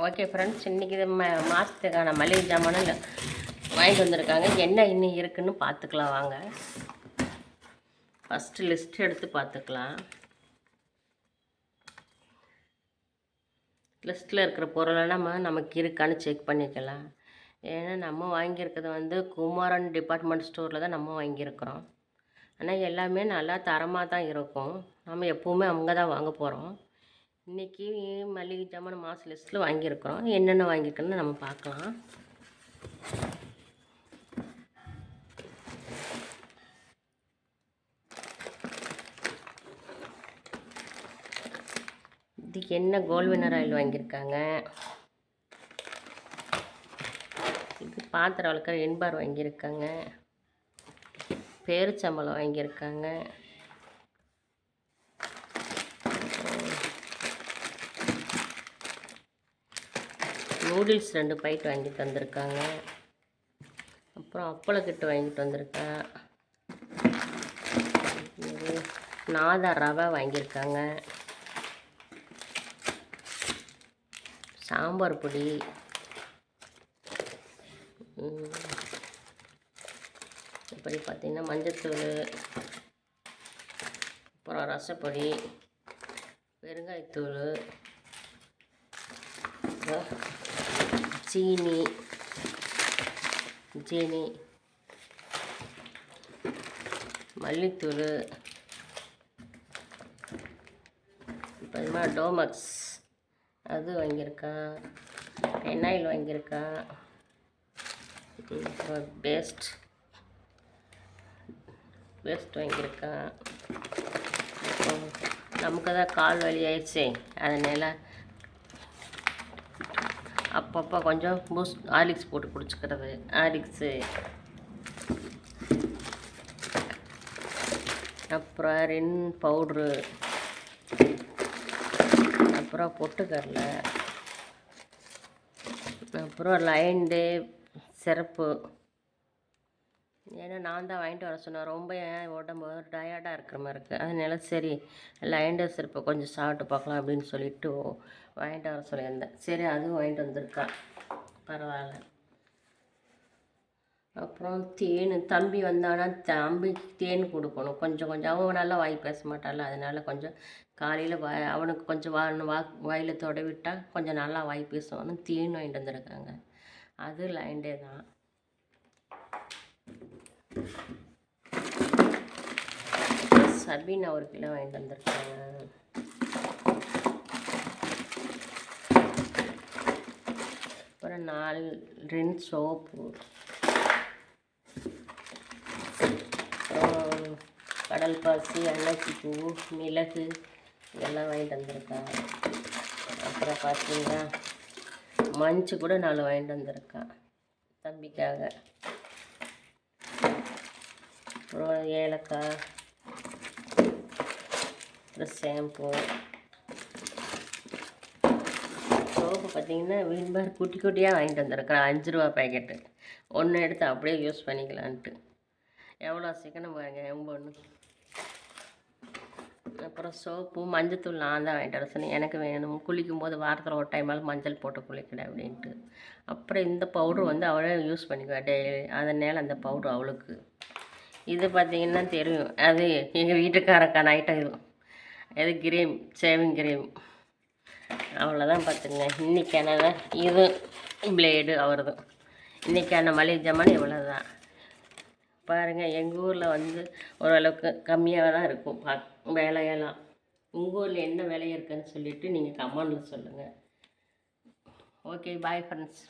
Okay friends, இன்றைக்கி மாதத்துக்கான மளிகை ஜாமான் வாங்கிட்டு வந்திருக்காங்க. என்ன இன்னும் இருக்குதுன்னு பார்த்துக்கலாம் வாங்க. ஃபஸ்ட்டு லிஸ்ட் எடுத்து பார்த்துக்கலாம். லிஸ்ட்டில் இருக்கிற பொருளெல்லாம் நமக்கு இருக்கான்னு செக் பண்ணிக்கலாம். ஏன்னா நம்ம வாங்கியிருக்கிறது குமாரன் டிபார்ட்மெண்ட் ஸ்டோரில் தான் நம்ம வாங்கியிருக்கிறோம். ஆனால் எல்லாமே நல்லா தரமாக தான் இருக்கும். நம்ம எப்போவுமே அங்கே தான் வாங்க போகிறோம். இன்றைக்கி மளிகை ஜாமான் மாத லிஸ்ட்டில் வாங்கியிருக்கிறோம். என்னென்ன வாங்கியிருக்கோன்னு நம்ம பார்க்கலாம். இதுக்கு என்ன கோல்வினர் ஆயில் வாங்கியிருக்காங்க. இது பாத்திரம் வளர்க்குற எண்பார் வாங்கியிருக்காங்க. பேரிச்சம்பளம் வாங்கியிருக்காங்க. நூடுல்ஸ் 2 பாக்கெட் வாங்கிட்டு வந்திருக்காங்க. அப்புறம் அப்பளக்கிட்டு வாங்கிட்டு வந்திருக்கேன். நாதா ரவை வாங்கியிருக்காங்க. சாம்பார் பொடி, இப்படி பார்த்திங்கன்னா மஞ்சத்தூள், அப்புறம் ரசப்பொடி, பெருங்காயத்தூள், சீனி, மல்லித்தூள், இப்போ டோமக்ஸ் அது வாங்கியிருக்கேன். எண்ணெயில் வாங்கியிருக்கேன். அப்புறம் பேஸ்ட் வாங்கியிருக்கேன். நமக்கு தான் கால் வலி ஆயிடுச்சு, அதனால் அப்பப்போ கொஞ்சம் ஹார்லிக்ஸ் போட்டு குடிச்சிக்கிறது. ஹார்லிக்ஸு, அப்புறம் ரின் பவுட்ரு, அப்புறம் பொட்டுக்கடலை, அப்புறம் லைன்டே சிரப்பு. ஏன்னா நான் தான் வாங்கிட்டு வர சொன்னேன். ரொம்ப உடம்பு டயர்டாக இருக்கிற மாதிரி இருக்குது. அதனால சரி லைன்டே சிரப்பை கொஞ்சம் சாப்பிட்டு பார்க்கலாம் அப்படின்னு சொல்லிவிட்டு வாங்கிட்டு வர சொல்லியிருந்தேன். சரி அதுவும் வாங்கிட்டு வந்திருக்கேன், பரவாயில்ல. அப்புறம் தேன், தம்பி வந்தானா தம்பிக்கு தேன் கொடுக்கணும் கொஞ்சம். அவன் நல்லா வாய் பேச மாட்டான்ல, அதனால் கொஞ்சம் காலையில் அவனுக்கு கொஞ்சம் வாயில் விட்டால் கொஞ்சம் நல்லா வாய் பேசுவான்னு தேன் வாங்கிட்டு வந்திருக்காங்க. அது லைன்டே தான். சபீனா 1 கிலோ வாங்கிட்டு வந்திருக்காங்க. அப்புறம் 4 ரின் சோப்பு, அப்புறம் கடல் பாசி, அன்னாச்சி பூ, மிளகு இதெல்லாம் வாங்கிட்டு வந்திருக்காங்க. அப்புறம் பார்த்தீங்கன்னா மஞ்சள் கூட 4 வாங்கிட்டு வந்திருக்கான் தம்பிக்காக. அப்புறம் ஏலக்காய், அப்புறம் ஷாம்பு, சோப்பு பார்த்திங்கன்னா வீண்பார் குட்டி குட்டியாக வாங்கிட்டு வந்திருக்கிறேன். 5 ரூபா பேக்கெட்டு. ஒன்று எடுத்து அப்படியே யூஸ் பண்ணிக்கலான்ட்டு. எவ்வளோ சிக்கனம் பாருங்க என் பொண்ணு. அப்புறம் சோப்பு, மஞ்சத்தூள் நான் தான் வாங்கிட்டு வர சொன்னேன். எனக்கு வேணும், குளிக்கும் போது வாரத்தில் ஒரு டைமாவது மஞ்சள் போட்டு குளிக்கல அப்படின்ட்டு. அப்புறம் இந்த பவுட்ரு அவளே யூஸ் பண்ணிக்குவேன் டெய்லி, அதனால் அந்த பவுட்ரு அவளுக்கு. இது பார்த்திங்கன்னா தெரியும், அது எங்கள் வீட்டுக்காரக்கான ஐட்டம். இது கிரீம், ஷேவிங் கிரீம், அவ்வளோதான் பார்த்துங்க. இன்றைக்கான இது பிளேடு அவரது. இன்றைக்கான மளிகை ஜாமான் இவ்வளோ தான். பாருங்கள், எங்கள் ஊரில் ஓரளவுக்கு கம்மியாக தான் இருக்கும் வேலையெல்லாம். உங்கள் ஊரில் என்ன விலை இருக்குன்னு சொல்லிவிட்டு நீங்கள் கமெண்டில் சொல்லுங்கள். Okay, bye friends.